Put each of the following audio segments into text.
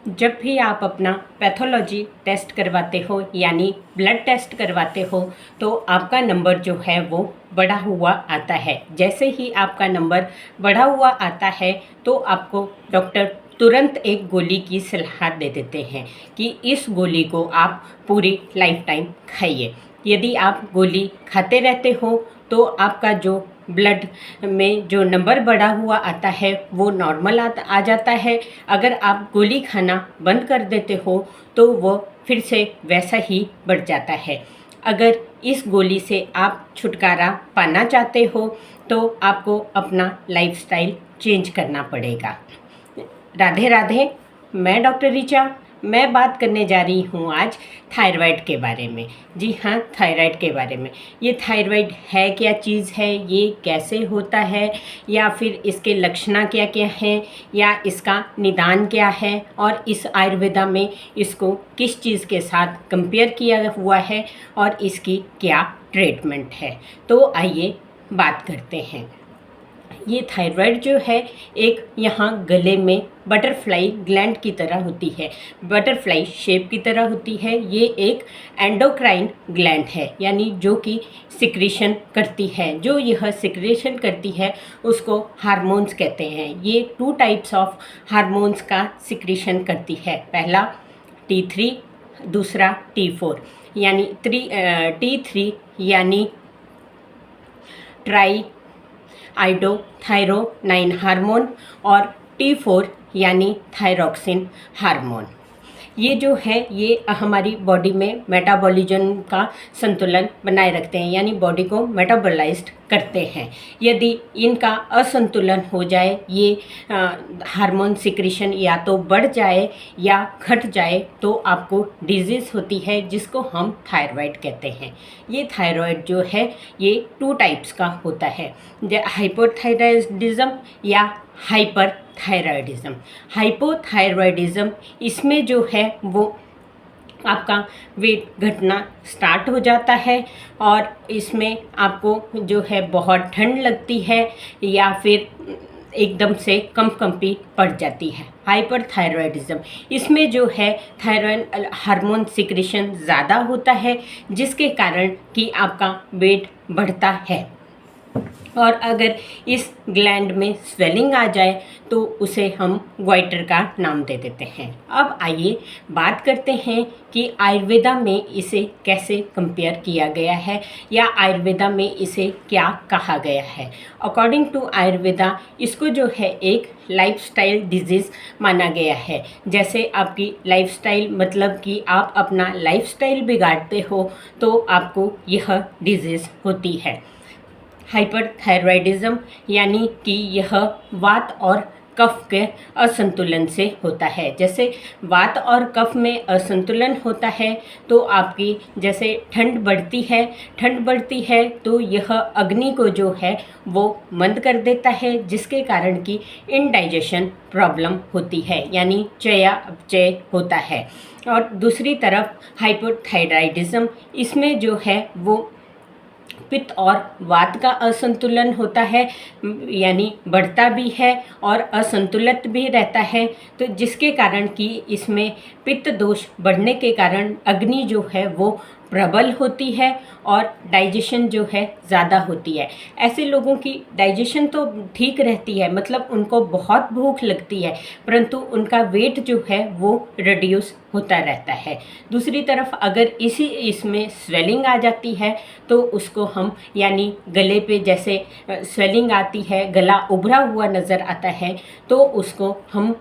जब भी आप अपना पैथोलॉजी टेस्ट करवाते हो यानी ब्लड टेस्ट करवाते हो तो आपका नंबर जो है वो बढ़ा हुआ आता है। जैसे ही आपका नंबर बढ़ा हुआ आता है तो आपको डॉक्टर तुरंत एक गोली की सलाह दे देते हैं कि इस गोली को आप पूरी लाइफ टाइम खाइए। यदि आप गोली खाते रहते हो तो आपका जो ब्लड में जो नंबर बढ़ा हुआ आता है वो नॉर्मल आ जाता है। अगर आप गोली खाना बंद कर देते हो तो वो फिर से वैसा ही बढ़ जाता है। अगर इस गोली से आप छुटकारा पाना चाहते हो तो आपको अपना लाइफस्टाइल चेंज करना पड़ेगा। राधे राधे, मैं डॉक्टर ऋचा। मैं बात करने जा रही हूँ आज थायराइड के बारे में। जी हाँ, थायराइड के बारे में। ये थायराइड है क्या चीज़ है, ये कैसे होता है, या फिर इसके लक्षण क्या क्या हैं, या इसका निदान क्या है, और इस आयुर्वेदा में इसको किस चीज़ के साथ कंपेयर किया हुआ है और इसकी क्या ट्रीटमेंट है। तो आइए बात करते हैं। ये थायराइड जो है एक यहाँ गले में बटरफ्लाई ग्लैंड की तरह होती है, बटरफ्लाई शेप की तरह होती है। ये एक एंडोक्राइन ग्लैंड है, यानी जो कि सिक्रीशन करती है। जो यह सिक्रीशन करती है उसको हार्मोन्स कहते हैं। ये 2 टाइप्स ऑफ हार्मोन्स का सिक्रीशन करती है। पहला T3, दूसरा T4, यानी T3 यानी ट्राई आइडोथायरोनाइन हार्मोन और T4 यानी थायरोक्सिन हार्मोन। ये जो है ये हमारी बॉडी में मेटाबॉलिज्म का संतुलन बनाए रखते हैं, यानी बॉडी को मेटाबोलाइज्ड करते हैं। यदि इनका असंतुलन हो जाए, ये हार्मोन सिक्रीशन या तो बढ़ जाए या घट जाए, तो आपको डिजीज़ होती है जिसको हम थायराइड कहते हैं। ये थायराइड जो है ये 2 टाइप्स का होता है, हाइपोथायराइडिज्म या हाइपरथायराइडिज्म। हाइपोथायराइडिज्म इसमें जो है वो आपका वेट घटना स्टार्ट हो जाता है और इसमें आपको जो है बहुत ठंड लगती है या फिर एकदम से कंपकंपी पड़ जाती है। हाइपरथायराइडिज्म इसमें जो है थायराइड हार्मोन सिक्रीशन ज़्यादा होता है, जिसके कारण कि आपका वेट बढ़ता है। और अगर इस ग्लैंड में स्वेलिंग आ जाए तो उसे हम ग्वाइटर का नाम दे देते हैं। अब आइए बात करते हैं कि आयुर्वेदा में इसे कैसे कंपेयर किया गया है या आयुर्वेदा में इसे क्या कहा गया है। अकॉर्डिंग टू आयुर्वेदा इसको जो है एक लाइफस्टाइल डिजीज़ माना गया है। जैसे आपकी लाइफस्टाइल मतलब कि आप अपना लाइफस्टाइल बिगाड़ते हो तो आपको यह डिजीज़ होती है। हाइपरथायराइडिज्म यानी कि यह वात और कफ के असंतुलन से होता है। जैसे वात और कफ में असंतुलन होता है तो आपकी जैसे ठंड बढ़ती है तो यह अग्नि को जो है वो मंद कर देता है, जिसके कारण कि इनडाइजेशन प्रॉब्लम होती है, यानी चयापचय होता है। और दूसरी तरफ हाइपोथायराइडिज्म इसमें जो है वो पित्त और वात का असंतुलन होता है, यानी बढ़ता भी है और असंतुलित भी रहता है। तो जिसके कारण कि इसमें पित्त दोष बढ़ने के कारण अग्नि जो है वो प्रबल होती है और डाइजेशन जो है ज़्यादा होती है। ऐसे लोगों की डाइजेशन तो ठीक रहती है, मतलब उनको बहुत भूख लगती है, परंतु उनका वेट जो है वो रिड्यूस होता रहता है। दूसरी तरफ अगर इसमें स्वेलिंग आ जाती है तो उसको हम यानी गले पे जैसे स्वेलिंग आती है, गला उभरा हुआ नज़र आता है, तो उसको हम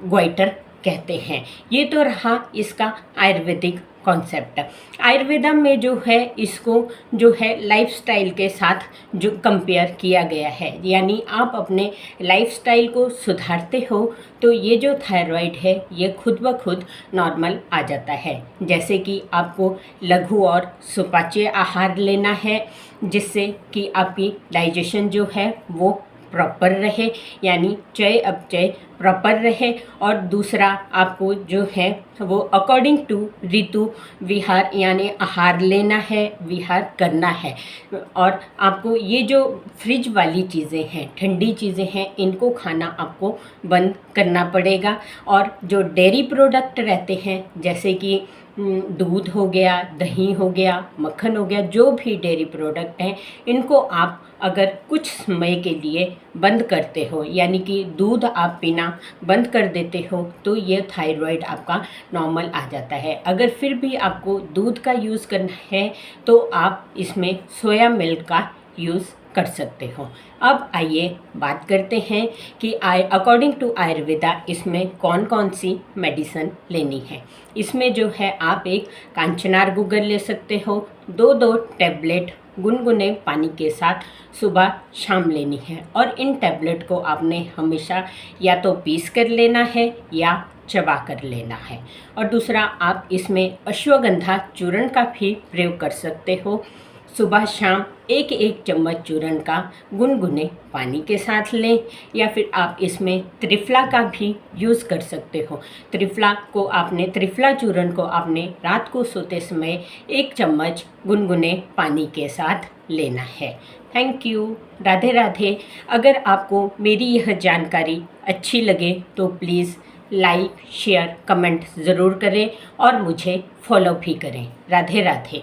ग्वाइटर कहते हैं। ये तो रहा इसका आयुर्वेदिक कॉन्सेप्ट। आयुर्वेदा में जो है इसको जो है लाइफस्टाइल के साथ जो कंपेयर किया गया है, यानी आप अपने लाइफस्टाइल को सुधारते हो तो ये जो थायराइड है ये खुद ब खुद नॉर्मल आ जाता है। जैसे कि आपको लघु और सुपाच्य आहार लेना है, जिससे कि आपकी डाइजेशन जो है वो प्रॉपर रहे, यानी चय अपचय प्रॉपर रहे। और दूसरा आपको जो है वो अकॉर्डिंग टू ऋतु विहार यानी आहार लेना है, विहार करना है। और आपको ये जो फ्रिज वाली चीज़ें हैं, ठंडी चीज़ें हैं, इनको खाना आपको बंद करना पड़ेगा। और जो डेयरी प्रोडक्ट रहते हैं जैसे कि दूध हो गया, दही हो गया, मक्खन हो गया, जो भी डेयरी प्रोडक्ट हैं, इनको आप अगर कुछ समय के लिए बंद करते हो, यानी कि दूध आप पीना बंद कर देते हो, तो ये थायराइड आपका नॉर्मल आ जाता है। अगर फिर भी आपको दूध का यूज़ करना है तो आप इसमें सोया मिल्क का यूज़ कर सकते हो। अब आइए बात करते हैं कि अकॉर्डिंग टू आयुर्वेदा इसमें कौन कौन सी मेडिसिन लेनी है। इसमें जो है आप एक कांचनार गुग्गल ले सकते हो, 2 टैबलेट गुनगुने पानी के साथ सुबह शाम लेनी है। और इन टैबलेट को आपने हमेशा या तो पीस कर लेना है या चबा कर लेना है। और दूसरा आप इसमें अश्वगंधा चूर्ण का भी प्रयोग कर सकते हो। सुबह शाम 1-1 चम्मच चूर्ण का गुनगुने पानी के साथ लें, या फिर आप इसमें त्रिफला का भी यूज़ कर सकते हो। त्रिफला चूर्ण को आपने रात को सोते समय 1 चम्मच गुनगुने पानी के साथ लेना है। Thank you. राधे राधे। अगर आपको मेरी यह जानकारी अच्छी लगे तो प्लीज़ लाइक, शेयर, कमेंट ज़रूर करें और मुझे फॉलो भी करें। राधे राधे।